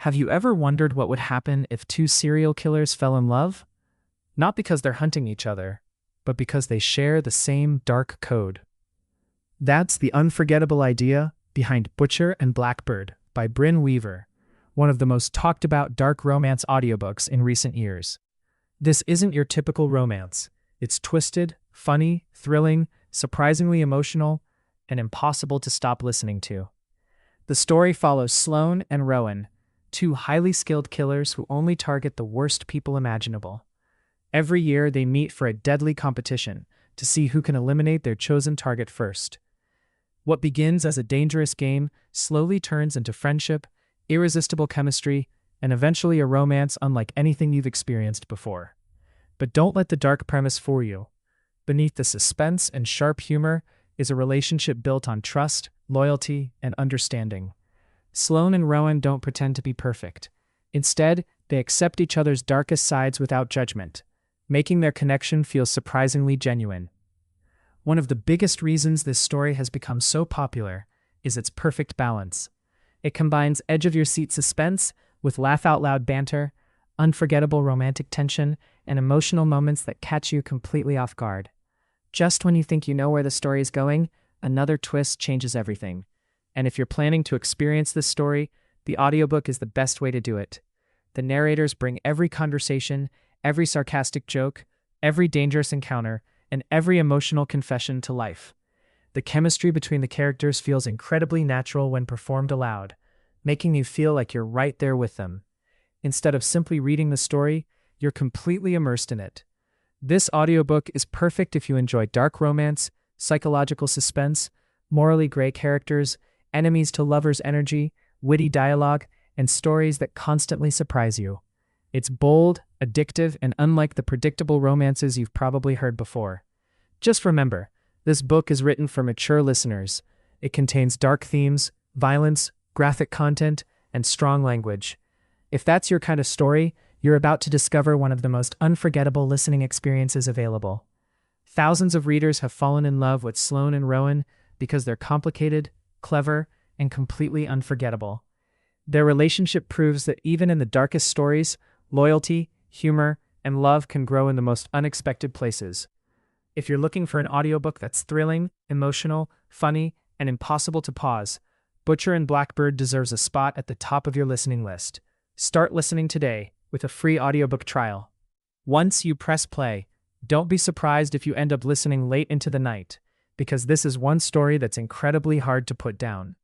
Have you ever wondered what would happen if two serial killers fell in love? Not because they're hunting each other, but because they share the same dark code. That's the unforgettable idea behind Butcher and Blackbird by Brynne Weaver, one of the most talked about dark romance audiobooks in recent years. This isn't your typical romance. It's twisted, funny, thrilling, surprisingly emotional, and impossible to stop listening to. The story follows Sloane and Rowan, two highly skilled killers who only target the worst people imaginable. Every year they meet for a deadly competition to see who can eliminate their chosen target first. What begins as a dangerous game slowly turns into friendship, irresistible chemistry, and eventually a romance unlike anything you've experienced before. But don't let the dark premise fool you. Beneath the suspense and sharp humor is a relationship built on trust, loyalty, and understanding. Sloane and Rowan don't pretend to be perfect. Instead, they accept each other's darkest sides without judgment, making their connection feel surprisingly genuine. One of the biggest reasons this story has become so popular is its perfect balance. It combines edge-of-your-seat suspense with laugh-out-loud banter, unforgettable romantic tension, and emotional moments that catch you completely off guard. Just when you think you know where the story is going, another twist changes everything. And if you're planning to experience this story, the audiobook is the best way to do it. The narrators bring every conversation, every sarcastic joke, every dangerous encounter, and every emotional confession to life. The chemistry between the characters feels incredibly natural when performed aloud, making you feel like you're right there with them. Instead of simply reading the story, you're completely immersed in it. This audiobook is perfect if you enjoy dark romance, psychological suspense, morally gray characters, enemies to lovers energy, witty dialogue, and stories that constantly surprise you. It's bold, addictive, and unlike the predictable romances you've probably heard before. Just remember, this book is written for mature listeners. It contains dark themes, violence, graphic content, and strong language. If that's your kind of story, you're about to discover one of the most unforgettable listening experiences available. Thousands of readers have fallen in love with Sloane and Rowan because they're complicated, clever, and completely unforgettable. Their relationship proves that even in the darkest stories, loyalty, humor, and love can grow in the most unexpected places. If you're looking for an audiobook that's thrilling, emotional, funny, and impossible to pause, Butcher and Blackbird deserves a spot at the top of your listening list. Start listening today with a free audiobook trial. Once you press play, don't be surprised if you end up listening late into the night, because this is one story that's incredibly hard to put down.